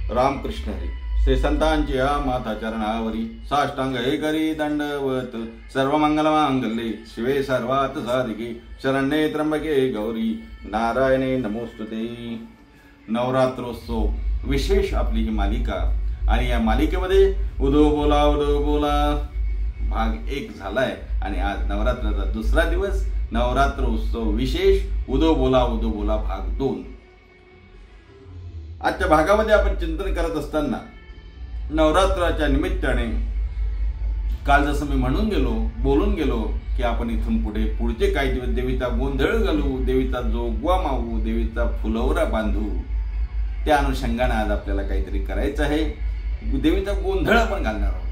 रामकृष्ण हरी. श्री संतांची माता चरणावरी साष्टांग हे करी दंडवत. सर्व मंगल मांगल्ये शिवे सर्वात साधिके शरण्ये त्र्यंबके गौरी नारायणे नमोस्तुते. नवरात्रोत्सव विशेष आपली ही मालिका आणि या मालिकेमध्ये उदो बोला भाग 1 झालाय आणि आज नवरात्राचा दुसरा दिवस. नवरात्रोत्सव विशेष उदो बोला भाग 2. आजच्या भागामध्ये आपण चिंतन करत असताना नवरात्राच्या निमित्ताने काल जसं मी बोलून गेलो की आपण इथून पुढचे काही दिवस देवीचा गोंधळ घालू, देवीचा जोगवा मावू, देवीचा फुलवरा बांधू. त्या अनुषंगाने आज आपल्याला काहीतरी करायचं आहे. देवीचा गोंधळ आपण घालणार आहोत.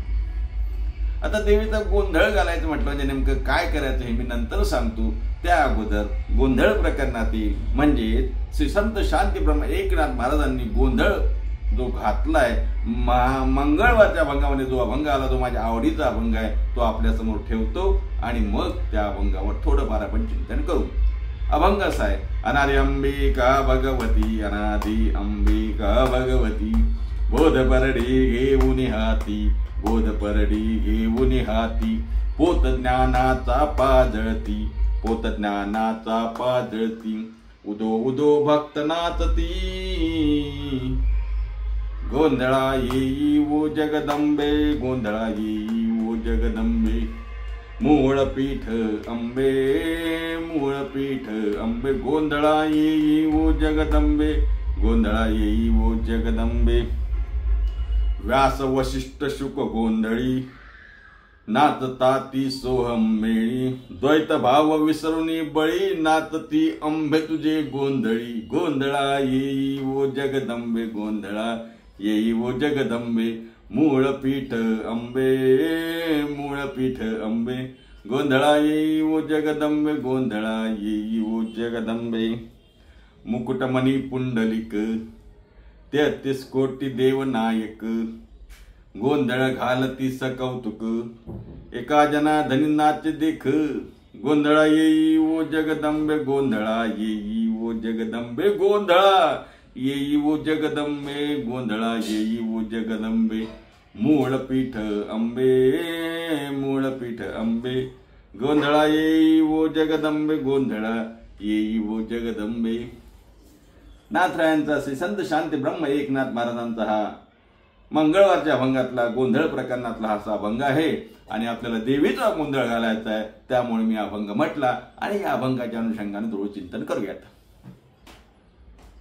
आता देवीचा गोंधळ घालायचं म्हटलं म्हणजे नेमकं काय करायचं हे मी नंतर सांगतो. त्या अगोदर गोंधळ प्रकरणातील म्हणजे श्री संत शांतीब्रह्म एकनाथ महाराजांनी गोंधळ जो घातलाय मंगळवारच्या अभंगामध्ये जो अभंग आला तो माझ्या आवडीचा अभंग आहे, तो आपल्या समोर ठेवतो आणि मग त्या अभंगावर थोडंफार आपण चिंतन करू. अभंग असा आहे. अनादि अंबिका भगवती, अनादि अंबिका भगवती, बोध परडी घेऊन हाती, बोध परडी घेऊन हाती, पोत ज्ञानाचा पाजळती, पोत ज्ञानाचा पाजळती, उदो उदो भक्त नाचती, गोंधळा येई वो जगदंबे, गोंधळा येई वो जगदंबे, मूळ पीठ अंबे, मूळ पीठ अंबे, गोंधळा येई वो जगदंबे, गोंधळा येई वो जगदंबे. व्यास वशिष्ठ शुक गोंधळी, नाचताती सोहम मेळी, द्वैत भाव विसरुनी बळी, नाचती अंबे तुझे गोंधळी, गोंधळा येई वो जगदंबे, गोंधळा येई वो जगदंबे, मूळ पीठ अंबे, मूळ पीठ अंबे, गोंधळा येई वो जगदंबे, गोंधळा येई वो जगदंबे. मुकुटमणी पुंडलिक 33 कोटी देवनायक, गोंधळ घालती सकौतुक, एका जना धनी नाच देख, गोंधळा येई वो जगदंबे, गोंधळा येई वो जगदंबे, गोंधळा येई वो जगदंबे, गोंधळा येई वो जगदंबे, मूळ पीठ अंबे, मूळ पीठ अंबे, गोंधळा येई वो जगदंबे, गोंधळा येई वो जगदंबे. नाथरायांचा श्री संत शांती ब्रह्म एकनाथ महाराजांचा हा मंगळवारच्या अभंगातला गोंधळ प्रकरणातला हा अभंग आहे आणि आपल्याला देवीचा गोंधळ घालायचा आहे. त्यामुळे मी अभंग म्हटला आणि या अभंगाच्या अनुषंगाने थोडं चिंतन करूयात.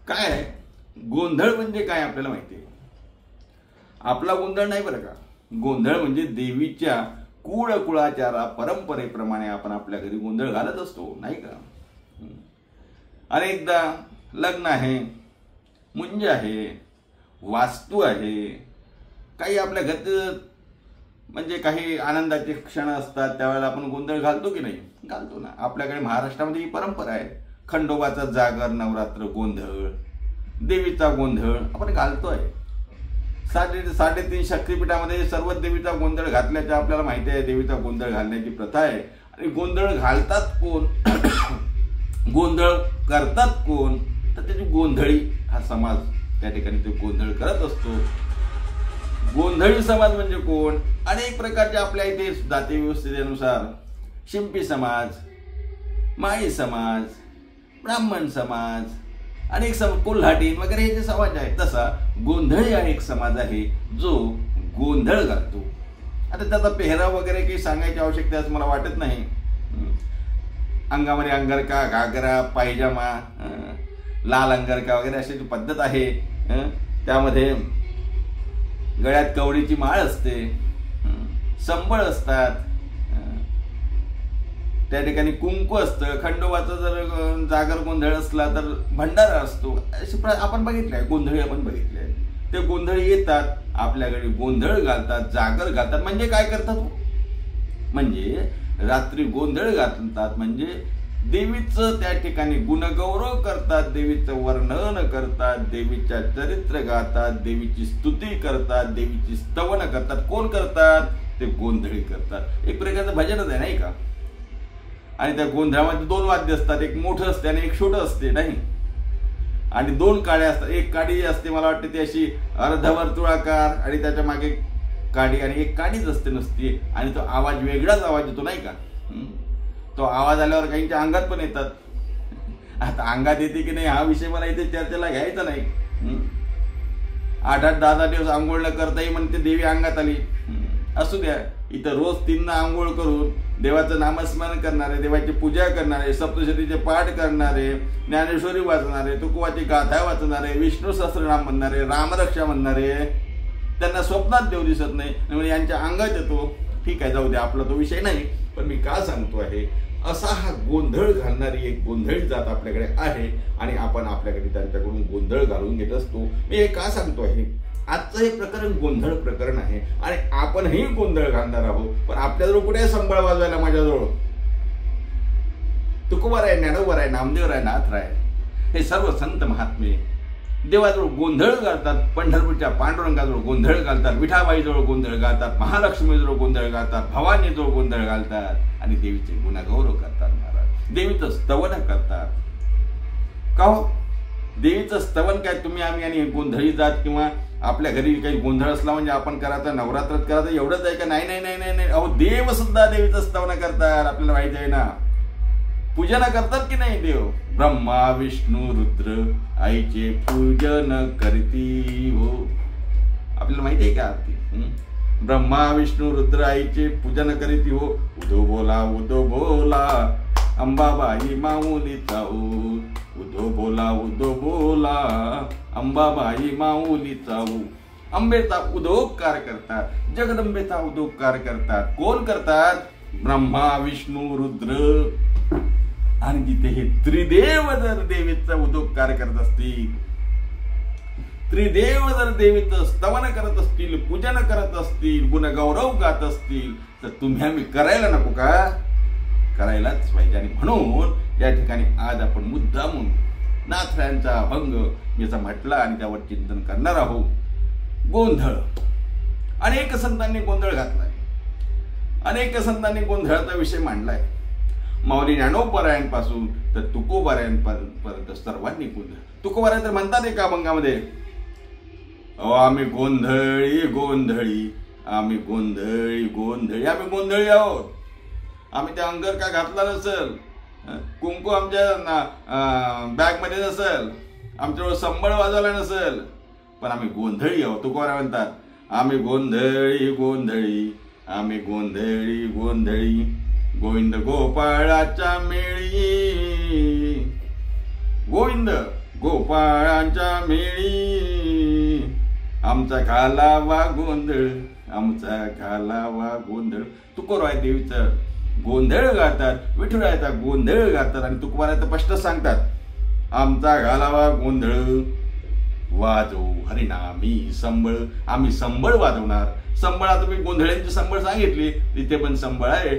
काय आहे गोंधळ म्हणजे काय आपल्याला माहिती आहे. आपला गोंधळ नाही बरं का. गोंधळ म्हणजे देवीच्या कुळाचारा परंपरेप्रमाणे आपण आपल्या घरी गोंधळ घालत असतो नाही का. अनेकदा लग्न आहे, मुंज आहे, वास्तू आहे, काही आपल्या घरात म्हणजे काही आनंदाचे क्षण असतात त्यावेळेला आपण गोंधळ घालतो की नाही. घालतो ना. आपल्याकडे महाराष्ट्रामध्ये ही परंपरा आहे. खंडोबाचा जागर, नवरात्र गोंधळ, देवीचा गोंधळ आपण घालतोय. 3.5 शक्तिपीठामध्ये सर्व देवीचा गोंधळ घातल्याच्या आपल्याला माहिती आहे. देवीचा गोंधळ घालण्याची प्रथा आहे. आणि गोंधळ घालतात कोण, गोंधळ करतात कोण, तर त्याची गोंधळी हा समाज त्या ठिकाणी तो गोंधळ करत असतो. गोंधळी समाज म्हणजे कोण. अनेक प्रकारचे आपल्या इथे जाती व्यवस्थेनुसार शिंपी समाज, माळी समाज, ब्राह्मण समाज, अनेक कोल्हाटी वगैरे हे जे समाज आहेत तसा गोंधळी हा एक समाज आहे जो गोंधळ घालतो. आता त्याचा पेहराव वगैरे काही सांगायची आवश्यकता असं मला वाटत नाही. अंगामध्ये अंगरका, घागरा, पायजामा, लाल अंगरका वगैरे अशी जी पद्धत आहे. त्यामध्ये गळ्यात कवडीची माळ असते, संबळ असतात, त्या ठिकाणी कुंकू असतं. खंडोबाचा जर जागर गोंधळ असला तर भंडारा असतो. असे आपण बघितलंय. गोंधळी आपण बघितले. ते गोंधळी येतात आपल्याकडे, गोंधळ घालतात, जागर घालतात. म्हणजे काय करतात, म्हणजे रात्री गोंधळ घालतात म्हणजे देवीचं त्या ठिकाणी गुणगौरव करतात, देवीचं वर्णन करतात, देवीच्या चरित्र गातात, देवीची स्तुती करतात, देवीची स्तवन करतात. कोण करतात, ते गोंधळी करतात. एक प्रकारचं भजनच आहे नाही का. आणि त्या गोंधळामध्ये 2 वाद्य असतात. एक मोठं असते आणि एक छोटं असते नाही. आणि 2 काड्या असतात. एक काडी असते मला वाटते ती अशी अर्धवर्तुळाकार आणि त्याच्या मागे काडी, आणि एक काडीच असते नसते, आणि तो आवाज वेगळाच आवाज येतो नाही का. तो आवाज आल्यावर काहींच्या अंगात पण येतात. आता अंगात येते की नाही हा विषय मला इथे चर्चेला घ्यायचा नाही. 8-8, 10-10 दिवस आंघोळ न करताही म्हणते देवी अंगात आली. असू द्या. इथं रोज 3 आंघोळ करून देवाचं नामस्मरण करणारे, देवाची पूजा करणारे, सप्तशतीचे पाठ करणारे, ज्ञानेश्वरी वाचणारे, तुकोबाची गाथा वाचणारे, विष्णू सहस्रनाम म्हणणारे, रामरक्षा म्हणणारे, त्यांना स्वप्नात देव दिसत नाही म्हणजे यांच्या अंगात येतो. ठीक आहे, जाऊ द्या, आपला तो विषय नाही. पण मी का सांगतो आहे, असा हा गोंधळ घालणारी एक गोंधळी जात आपल्याकडे आहे आणि आपण आपल्याकडे त्यांच्याकडून गोंधळ घालून घेत असतो. मी हे का सांगतो आहे, आजचं हे प्रकरण गोंधळ प्रकरण आहे आणि आपणही गोंधळ घालणार आहोत. पण आपल्याजवळ कुठे संबळ वाजवायला माझ्याजवळ तुकोबार आहे, ज्ञानोबार आहे, नामदेव आहे, नाथ आहे, हे सर्व संत महात्मे देवाजवळ गोंधळ घालतात. पंढरपूरच्या पांडुरंगाजवळ गोंधळ घालतात, विठाबाईजवळ गोंधळ घालतात, महालक्ष्मीजवळ गोंधळ घालतात, भवानीजवळ गोंधळ घालतात आणि देवीचे गुणगौरव करतात. महाराज देवीचं स्तवन करतात. का हो, देवीचं स्तवन काय तुम्ही आम्ही आणि गोंधळी जात किंवा आपल्या घरी काही गोंधळ असला म्हणजे आपण करायचं, नवरात्रात करायचं एवढंच आहे का? नाही नाही नाही नाही नाही. अहो, देव सुद्धा देवीचं स्तवन करतात. आपल्याला माहिती आहे ना, पूजन करतात की नाही देव. ब्रह्मा विष्णू रुद्र आईचे पूजन करती हो. आपल्याला माहिती आहे का आरती? ब्रह्मा विष्णू रुद्र आईचे पूजन करीती हो. उदो बोला उदो बोला अंबाबाई माऊलीचा हो. उदो बोला उदो बोला अंबाबाई माऊलीचा हो. अंबेचा उदोकार करतात, जगदंबेचा उदोकार करतात. कोण करतात? ब्रह्मा विष्णू रुद्र. आणि जिथे हे त्रिदेव जर देवीचा उदोकार करत असतील, त्रिदेव जर देवीचं स्तवन करत असतील, पूजन करत असतील, गुणगौरव गात असतील, तर तुम्ही आम्ही करायला नको का? करायलाच पाहिजे. आणि म्हणून या ठिकाणी आज आपण मुद्दामून नाथरायांचा अभंग याचा म्हटला आणि त्यावर चिंतन करणार आहोत. गोंधळ. अनेक संतांनी गोंधळ घातलाय, अनेक संतांनी गोंधळाचा विषय मांडलाय. माऊली ज्ञानोबारायांपासून तर तुकोबारायांपर्यंत सर्वांनी गोंधळ. तुकोबाराय तर म्हणतात एका अभंगामध्ये, आम्ही गोंधळी गोंधळी, आम्ही गोंधळी गोंधळी, आम्ही गोंधळी आहोत. आम्ही त्या अंगर का घातला नसेल, कुंकू आमच्या बॅग मध्ये नसेल, आमच्याजवळ संबळ वाजवला नसेल, पण आम्ही गोंधळी आहोत. तुकोबाराय म्हणतात, आम्ही गोंधळी गोंधळी, आम्ही गोंधळी गोंधळी, गोविंद गोपाळाच्या मेळी, गोविंद गोपाळाच्या मेळी, आमचा घालावा गोंधळ, आमचा घालावा गोंधळ. तुकोबाराय देवीचं गोंधळ गातात, विठुरायाचा गोंधळ गातात आणि तुकोबाराय तर स्पष्ट सांगतात, आमचा घालावा गोंधळ, वाजो हरिनामी संबळ. आम्ही संबळ वाजवणार. संबळ, आता मी गोंधळ्यांची संबळ सांगितली, तिथे पण संबळ आहे.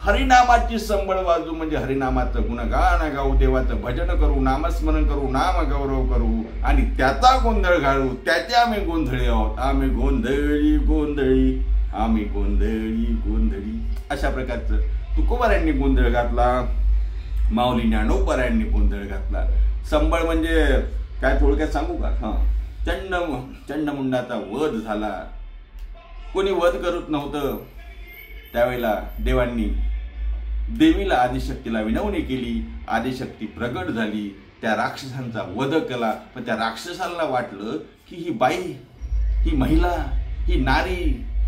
हरिनामाची संबळ वाजू म्हणजे हरिनामाचं गुणगान गाऊ, देवाचं भजन करू, नामस्मरण करू, नाम गौरव करू आणि त्याचा गोंधळ घालू. त्याचे आम्ही गोंधळी आहोत. आम्ही गोंधळी गोंधळी, आम्ही गोंधळी गोंधळी. अशा प्रकारचं तुकोबारायांनी गोंधळ घातला, माऊली ज्ञानोबारायांनी गोंधळ घातला. संबळ म्हणजे काय थोडक्यात सांगू का? चंडमुंडाचा वध झाला. कोणी वध करत नव्हतं त्यावेळेला देवांनी देवीला आदिशक्तीला विनवणी केली. आदिशक्ती प्रगट झाली, त्या राक्षसांचा वध केला. पण त्या राक्षसाला वाटलं की ही बाई, ही महिला, ही नारी,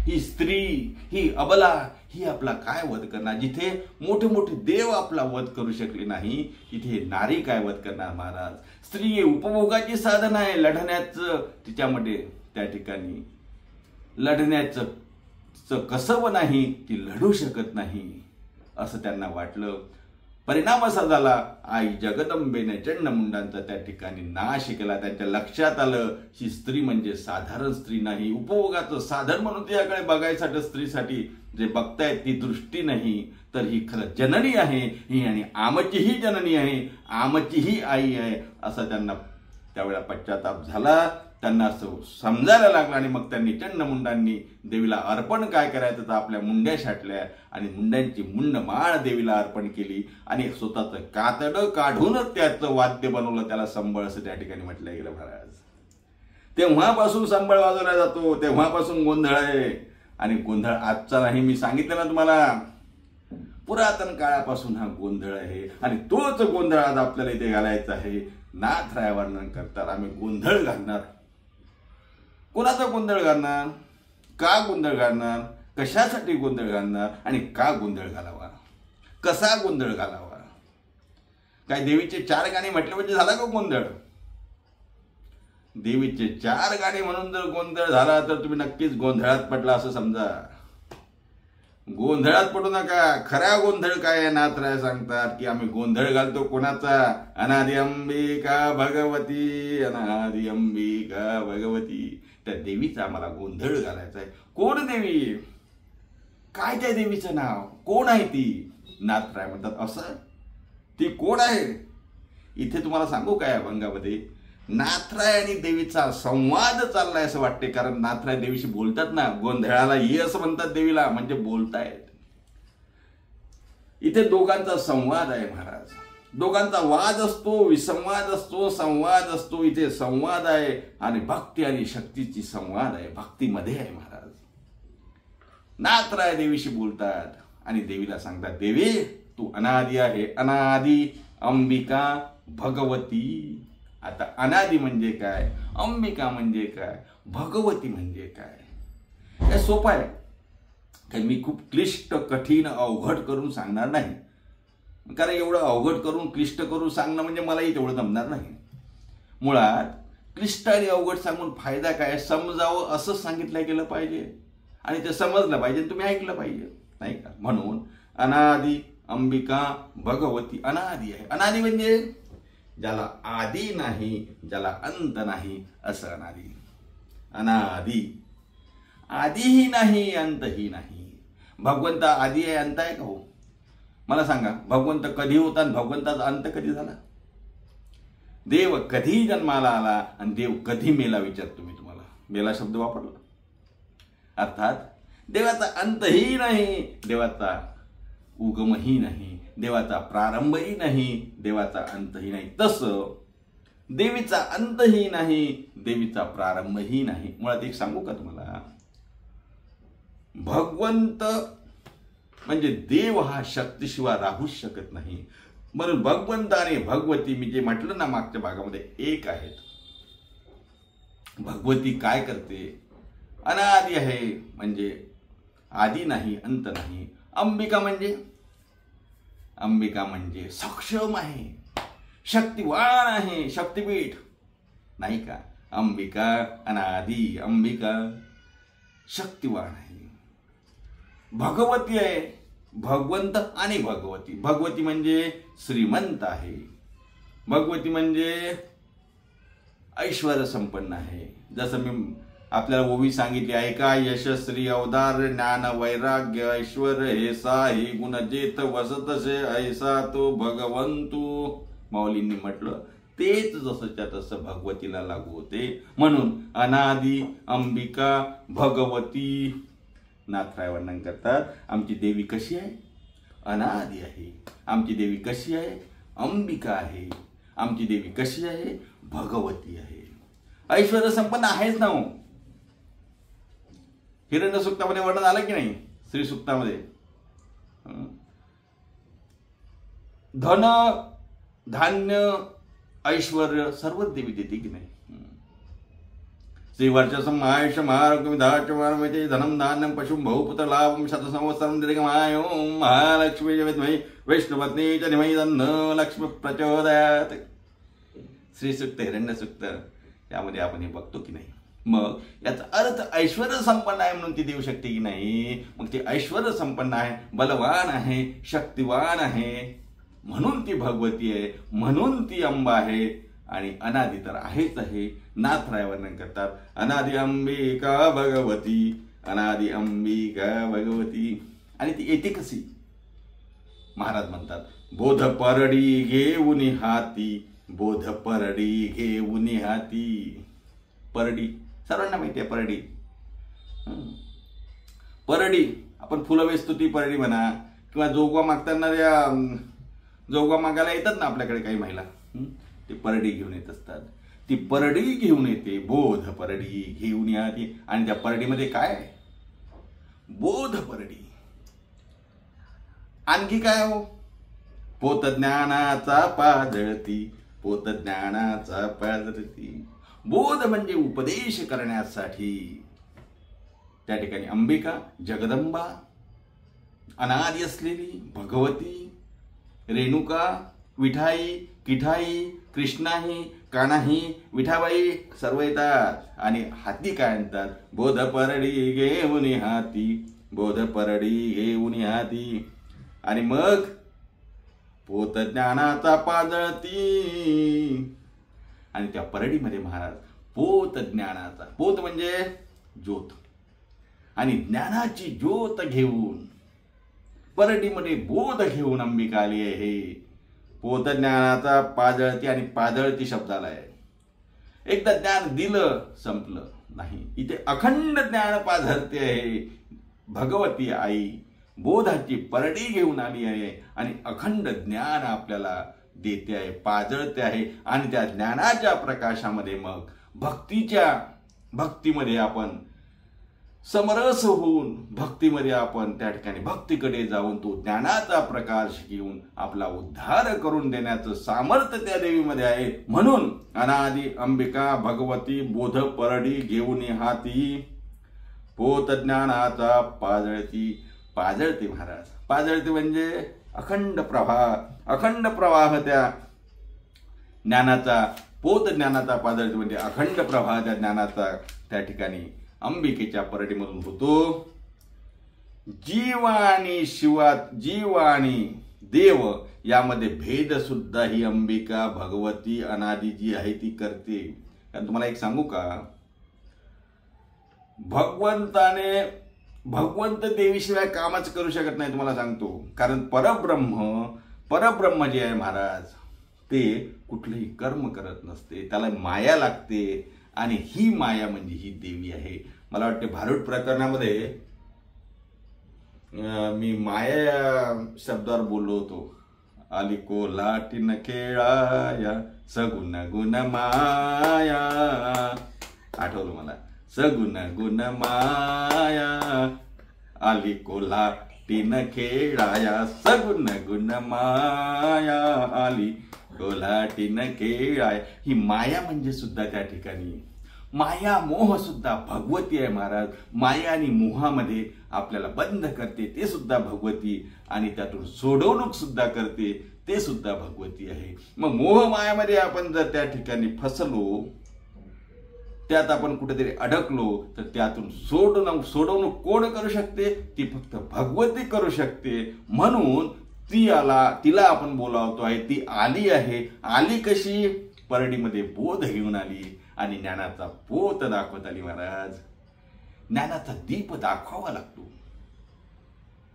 ही स्त्री, ही अबला, ही आपला काय वध करणार? जिथे मोठे मोठे देव आपला वध करू शकले नाही, तिथे नारी काय वध करणार महाराज? स्त्री उपभोगाची साधन आहे, लढण्याचं तिच्यामध्ये त्या ठिकाणी लढण्याचं कसब नाही, ती लढू शकत नाही असं त्यांना वाटलं. परिणाम असा झाला, आई जगदंबेने चंडमुंडांचा त्या ठिकाणी नाश केला. त्यांच्या लक्षात आलं ही स्त्री म्हणजे साधारण स्त्री नाही, उपभोगाचं साधन म्हणून तिच्याकडे बघायसाठी स्त्रीसाठी जे बघतायत ती दृष्टी नाही, तर ही खरं जननी आहे, ही आणि आमचीही जननी आहे, आमचीही आई आहे, असा त्यांना त्यावेळेला पश्चाताप झाला. त्यांना असं समजायला लागलं आणि मग त्यांनी चंडमुंडांनी देवीला अर्पण काय करायचं तर आपल्या मुंड्या छाटल्या आणि मुंड्यांची मुंड माळ देवीला अर्पण केली आणि स्वतःचं कातडं काढूनच त्याचं वाद्य बनवलं, त्याला संबळ असं त्या ठिकाणी म्हटलं गेलं महाराज. तेव्हापासून संबळ वाजवला जातो, तेव्हापासून गोंधळ आहे. आणि गोंधळ आजचा नाही, मी सांगितलं ना तुम्हाला, पुरातन काळापासून हा गोंधळ आहे आणि तोच गोंधळ आज आपल्याला इथे घालायचा आहे. नाथराय वर्णन करतात आम्ही गोंधळ घालणार. कोणाचा गोंधळ घालणार, का गोंधळ घालणार, कशासाठी गोंधळ घालणार आणि का गोंधळ घालावा, कसा गोंधळ घालावा. काय देवीचे 4 गाणे म्हटले म्हणजे झाला का गोंधळ? देवीचे 4 गाणे म्हणून जर गोंधळ झाला तर तुम्ही नक्कीच गोंधळात पडला असं समजा. गोंधळात पडू नका. खरा गोंधळ काय आहे नाथराय सांगतात की आम्ही गोंधळ घालतो कोणाचा, अनादि अंबिका भगवती, अनादि अंबिका भगवती, त्या देवीचा आम्हाला गोंधळ घालायचा आहे. कोण देवी, काय त्या देवीचं नाव, कोण आहे ती? नाथराय म्हणतात असं ती कोण आहे. इथे तुम्हाला सांगू काय अभंगामध्ये नाथराय आणि देवीचा संवाद चाललाय असं वाटते, कारण नाथराय देवीशी बोलतात ना, गोंधळाला ये असं म्हणतात देवीला, म्हणजे बोलतायत. इथे दोघांचा संवाद आहे महाराज. दोघांचा वाद असतो, विसंवाद असतो, संवाद असतो. इथे संवाद आहे आणि भक्ती आणि शक्तीची संवाद आहे, भक्तीमध्ये आहे महाराज. नाथराय देवीशी बोलतात आणि देवीला सांगतात देवी तू अनादी आहे, अनादी अंबिका भगवती. आता अनादी म्हणजे काय, अंबिका म्हणजे काय, भगवती म्हणजे काय, हे सोपं आहे. काही मी खूप क्लिष्ट कठीण अवघड करून सांगणार नाही, कारण एवढं अवघड करून क्लिष्ट करून सांगणं म्हणजे मलाही तेवढं जमणार नाही. मुळात क्लिष्ट आणि अवघड सांगून फायदा काय, समजावं असं सांगितलं गेलं पाहिजे आणि ते समजलं पाहिजे, तुम्ही ऐकलं पाहिजे, नाही का. म्हणून अनादी अंबिका भगवती. अनादी आहे, अनादी म्हणजे ज्याला आदी नाही, ज्याला अंत नाही, असं अनादी. अनादी, आदीही नाही अंतही नाही. भगवंत आदी आहे, अंत आहे का हो? मला सांगा, भगवंत कधी होता आणि भगवंताचा अंत कधी झाला? देव कधी जन्माला आला आणि देव कधी मेला विचारतो मी तुम्हाला. मेला शब्द वापरला, अर्थात देवाचा अंतही नाही, देवाचा उगमही नाही, देवाचा प्रारंभही नाही, देवाचा अंतही नाही. तसं देवीचा अंतही नाही, देवीचा प्रारंभही नाही. मुळात एक सांगू का तुम्हाला, भगवंत म्हणजे देव हा शक्तीशिवाय राहूच शकत नाही. म्हणून भगवंत आणि भगवती मी जे म्हटलं ना मागच्या भागामध्ये एक आहेत. भगवती काय करते, अनादी आहे म्हणजे आदी नाही, अंत नाही. अंबिका म्हणजे सक्षम आहे, शक्तिवान आहे, शक्तिपीठ, नाही का. अंबिका अनादी, अंबिका शक्तिवान आहे. भगवती आहे, भगवंत आणि भगवती. भगवती म्हणजे श्रीमंत आहे, भगवती म्हणजे ऐश्वर्य संपन्न आहे. जसं मी आपल्याला ओवी सांगितली आहे का, यशस्वी अवतार ज्ञान वैराग्य ऐश्वर हे साही गुण जेत वसतसे ऐसा तो भगवंतू. माऊलींनी म्हटलं तेच जसंच्या तसं भगवतीला लागू होते. म्हणून अनादी अंबिका भगवती. नाथराय वर्णन करतात आमची देवी कशी आहे, अनादी आहे. आमची देवी कशी आहे, अंबिका आहे. आमची देवी कशी आहे, भगवती आहे. ऐश्वर्य संपन्न आहेच ना. हिरण्य सूक्तामध्ये वर्णन आलं की नाही, श्री सूक्तामध्ये. धन धान्य ऐश्वर्य सर्व देवी देते की नाही. श्री वर्चसम आयुष महारोग्यमिधाचमारमते धनम धान्यम पशुम बहुपुत्र लाभम शतसंवत्सरम दीर्घमायो महालक्ष्मी विद्महे वैष्णवपत्नी च धीमहि तन्नो लक्ष्मी प्रचोदयात्. श्री सूक्त हिरण्य सूक्त यामध्ये आपण हे बघतो की नाही. मग याचा अर्थ ऐश्वर्य संपन्न आहे म्हणून ती देऊ शकते की नाही. मग ती ऐश्वर्य संपन्न आहे, बलवान आहे, शक्तिवान आहे, म्हणून ती भगवती आहे, म्हणून ती अंबा आहे आणि अनादी तर आहेच आहे. नाथराय वर्णन करतात अनादी अंबिका भगवती, अनादी अंबिका भगवती. आणि ती येते कशी, महाराज म्हणतात बोध परडी घेऊन हाती, बोध परडी घेऊन हाती. परडी सर्वांना माहिती आहे परडी. परडी आपण फुलं वेचतो ती परडी म्हणा, किंवा जोगवा मागताना जोगवा मागायला येतात ना आपल्याकडे काही महिला, ते परडी घेऊन येत असतात. ती परडी घेऊन येते, बोध परडी घेऊन येते. आणि त्या परडीमध्ये काय, बोध परडी. आणखी काय हो, पोत ज्ञानाचा पाजळती, पोत ज्ञानाचा पाजळती. बोध म्हणजे उपदेश करण्यासाठी त्या ठिकाणी अंबिका, जगदंबा, अनादी असलेली भगवती, रेणुका, विठाई, किठाई, कृष्णाही, कानाही, विठाबाई सर्व येतात. आणि हाती काय म्हणतात, बोध परडी घेऊन हाती, बोध परडी घेऊन हाती. आणि मग पोत ज्ञानाचा पाजळती. आणि त्या परडीमध्ये महाराज पोत ज्ञानाचा, पोत म्हणजे ज्योत, आणि ज्ञानाची ज्योत घेऊन परडीमध्ये बोध घेऊन अंबिका आली आहे. पोत ज्ञानाचा पाजळती. आणि पाजळती शब्दाला आहे, एकदा ज्ञान दिलं संपलं नाही, इथे अखंड ज्ञान पाझरते आहे. भगवती आई बोधाची परडी घेऊन आली आहे आणि अखंड ज्ञान आपल्याला देते आहे, पाजळते आहे. आणि त्या ज्ञानाच्या प्रकाशामध्ये मग भक्तीमध्ये आपण समरस होऊन, भक्तीमध्ये आपण त्या ठिकाणी भक्तीकडे जाऊन तो ज्ञानाचा प्रकाश घेऊन आपला उद्धार करून देण्याचं सामर्थ्य त्या देवीमध्ये आहे. म्हणून अनादी अंबिका भगवती बोध परडी घेऊन हाती, पोत ज्ञानाचा पाजळती. पाजळते महाराज, पाजळते म्हणजे अखंड प्रवाह त्या ज्ञानाचा, पोत ज्ञानाचा पाजळते म्हणजे अखंड प्रवाह त्या ज्ञानाचा त्या ठिकाणी अंबिकेच्या परडीमधून होतो. जीव आणि शिवात, जीव आणि देव यामध्ये भेद सुद्धा ही अंबिका भगवती अनादी जी आहे ती करते. कारण तुम्हाला एक सांगू का, भगवंत देवीशिवाय कामच करू शकत नाही, तुम्हाला सांगतो. कारण परब्रह्म जे आहे महाराज, ते कुठलंही कर्म करत नसते, त्याला माया लागते. आणि ही माया म्हणजे ही देवी आहे. मला वाटते भारूड प्रकरणामध्ये मी माया शब्दावर बोललो होतो. आली कोल्हाटीन खेळाया सगुण गुण माया, आठवलं मला, सगुण गुण माया. आली कोल्हाटीन खेळाया सगुण गुण माया, आली कोल्हाटीन खेळाया. ही माया म्हणजे सुद्धा त्या ठिकाणी माया मोह सुद्धा भगवती आहे महाराज. माया आणि मोहामध्ये आपल्याला बंद करते ते सुद्धा भगवती, आणि त्यातून सोडवणूक सुद्धा करते ते सुद्धा भगवती आहे. मग मोह मायामध्ये आपण जर त्या ठिकाणी फसलो, त्यात आपण कुठेतरी अडकलो, तर त्यातून सोडवणूक कोण करू शकते, ती फक्त भगवती करू शकते. म्हणून तिला आपण बोलावतो आहे, ती आली आहे. आली कशी, परडीमध्ये बोध घेऊन आली आणि ज्ञानाचा पोत दाखवत आली महाराज. ज्ञानाचा दीप दाखवावा लागतो.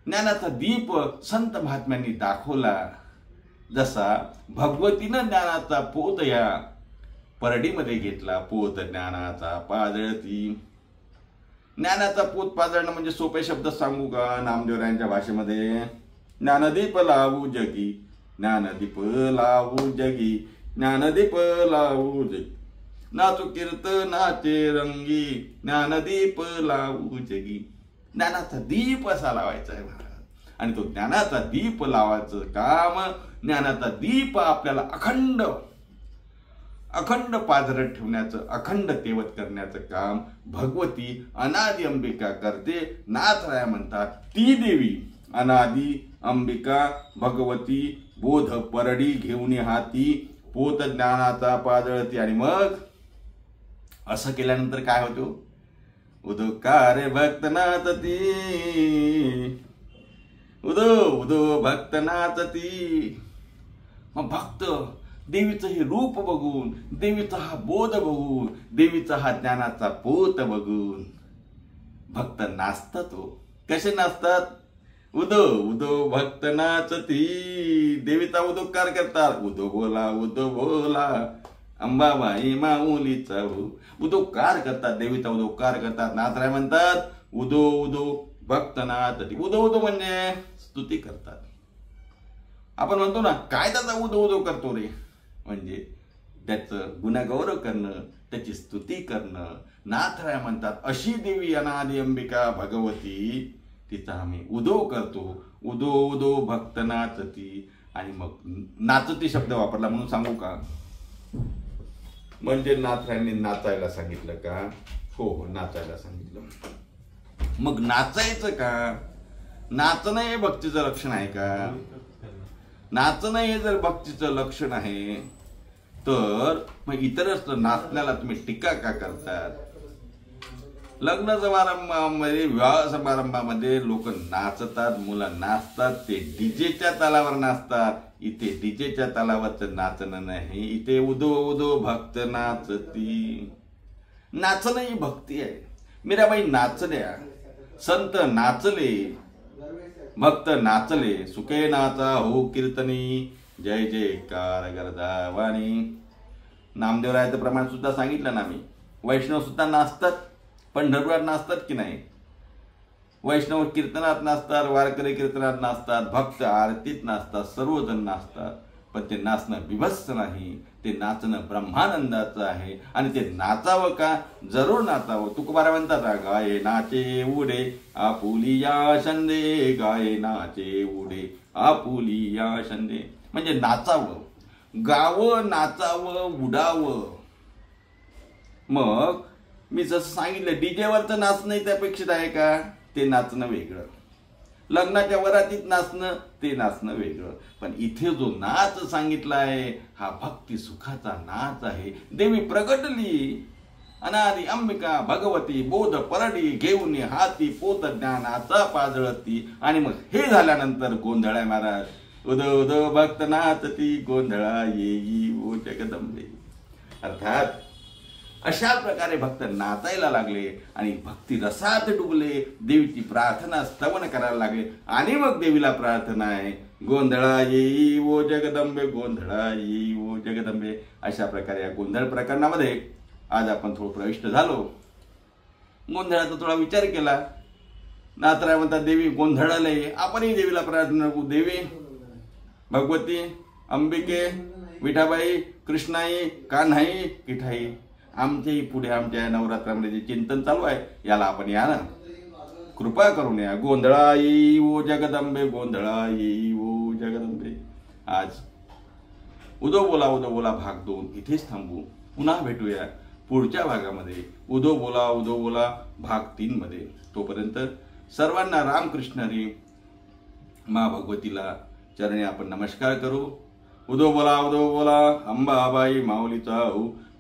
ज्ञानाचा दीप संत महात्म्यांनी दाखवला, जसा भगवतीनं ज्ञानाचा पोत या परडीमध्ये घेतला. पोत ज्ञानाचा पाजळती. ज्ञानाचा पोत पाजळणं म्हणजे सोपे शब्द सांगू का, नामदेवरायांच्या भाषेमध्ये, ज्ञानदीप लावू जगी, ज्ञानदीप लावू जगी, ज्ञानदीप लावू जगी, नाचू कीर्तनाचे रंगी, ज्ञानदीप लावू जगी. ज्ञानाचा दीप असा लावायचा आहे महाराज. आणि तो ज्ञानाचा दीप लावायचं काम, ज्ञानाचा दीप आपल्याला अखंड पाजरत ठेवण्याचं, अखंड तेवत करण्याचं काम भगवती अनादी अंबिका करते. नाथराया म्हणतात, ती देवी अनादी अंबिका भगवती बोध परडी घेऊन हाती, पोत ज्ञानाचा पाजळती. आणि मग असं केल्यानंतर काय होतो, उदोकार भक्तनाथ ती, उदो भक्तनाथ ती. मग भक्त देवीचं हे रूप बघून, देवीचा हा बोध बघून, देवीचा हा ज्ञानाचा पोत बघून भक्त नाचतात. कसे नाचतात, उदो भक्त नाचती. देवीचा उदोकार करतात, उदो बोला अंबाबाई माऊलीचा उदोकार करतात, देवीचा उदोकार करतात. नाथराय म्हणतात उदो उदो भक्त नाथती. उदो उदो म्हणजे स्तुती करतात. आपण म्हणतो ना काय त्याचा उदो उदो करतो रे, म्हणजे त्याचं गुणगौरव करणं, त्याची स्तुती करणं. नाथराय म्हणतात अशी देवी अनादि अंबिका भगवती, तिचा आम्ही उदो करतो. उदो उदो भक्त नाचती. आणि मग नाचती शब्द वापरला म्हणून सांगू का, म्हणजे नाथरायांनी नाचायला सांगितलं का? हो हो, नाचायला सांगितलं. मग नाचायचं का? नाचणं हे भक्तीचं लक्षण आहे का? नाचणं हे जर भक्तीचं लक्षण आहे तर मग इतरच नाचण्याला तुम्ही टीका का करतात? लग्न समारंभामध्ये, विवाह समारंभामध्ये लोक नाचतात, मुलं नाचतात, ते डीजेच्या तालावर नाचतात. इथे डीजेच्या तालावरचं नाचणं नाही, इथे उदो उदो भक्त नाचती. नाचणं ही भक्ती आहे. मीराबाई नाचल्या, संत नाचले, भक्त नाचले. सुखे नाचा हो कीर्तनी, जय जयकार गरदावाणी. नामदेवरायाचं प्रमाण सुद्धा सांगितलं ना मी. वैष्णव सुद्धा नाचतात, पंढरपुरात नाचतात की नाही? वैष्णव कीर्तनात नाचतात, वारकरी कीर्तनात नाचतात, भक्त आरतीत नाचतात, सर्वजण नाचतात. पण ते नाचणं विभत्स नाही, ते नाचणं ब्रह्मानंदाचं आहे. आणि ते नाचावं का? जरूर नाचावं. तुकोबारा म्हणतात गाये नाचे उडे आपुलिया शंदे, गाये नाचे उडे आपुलिया शंदे. म्हणजे नाचावं, गावं, नाचावं, उडावं. मग मी जसं सांगितलं डीजेवरचं नाचणं त्यापेक्षित आहे का? ते नाचणं वेगळं. लग्नाच्या वरातीत नाचणं ते नाचणं वेगळं. पण इथे जो नाच सांगितला आहे हा भक्ती सुखाचा नाच आहे. देवी प्रगटली अनादि अंबिका भगवती, बोध परडी घेऊन हाती पोत ज्ञानाचा पाजळती. आणि मग हे झाल्यानंतर गोंधळाय महाराज. उद उद भक्त नाचती, गोंधळा येई ओ जगदंबे. अर्थात अशा प्रकारे भक्त नाचायला लागले आणि भक्ती रसात डुबले. देवीची प्रार्थना स्तवन करायला लागले. आणि मग देवीला प्रार्थना आहे गोंधळा येई ओ जगदंबे, गोंधळा येई ओ जगदंबे. अशा प्रकारे या गोंधळ प्रकरणामध्ये आज आपण थोडं प्रविष्ट झालो. गोंधळाचा थोडा विचार केला. नाथराय म्हणतात देवी गोंधळाला ये. आपणही देवीला प्रार्थना करू. देवी भगवती, अंबिके, विठाबाई, कृष्णाई, कान्हाई, किठाई, आमच्याही पुढे आमच्या नवरात्रामध्ये जे चिंतन चालू आहे याला आपण या ना, कृपा करून या. गोंधळा येई ओ जगदंबे, गोंधळा येई ओ जगदंबे. आज उदो बोला भाग 2 इथेच थांबू. पुन्हा भेटूया पुढच्या भागामध्ये उदो बोला भाग 3 मध्ये. तोपर्यंत सर्वांना रामकृष्ण हरी. मा भगवतीला चरणी आपण नमस्कार करू. उदो बोला अंबाबाई माऊलीचा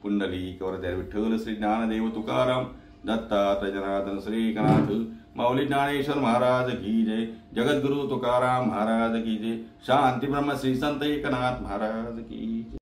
पुंडलिक वरद्या विठ्ठल श्री ज्ञानदेव तुकाराम दत्तात्रय जनार्दन श्री एकनाथ माऊली ज्ञानेश्वर महाराज की जय. जगद्गुरु तुकाराम महाराज की जय. शांती ब्रह्म श्री संत एकनाथ महाराज की जय.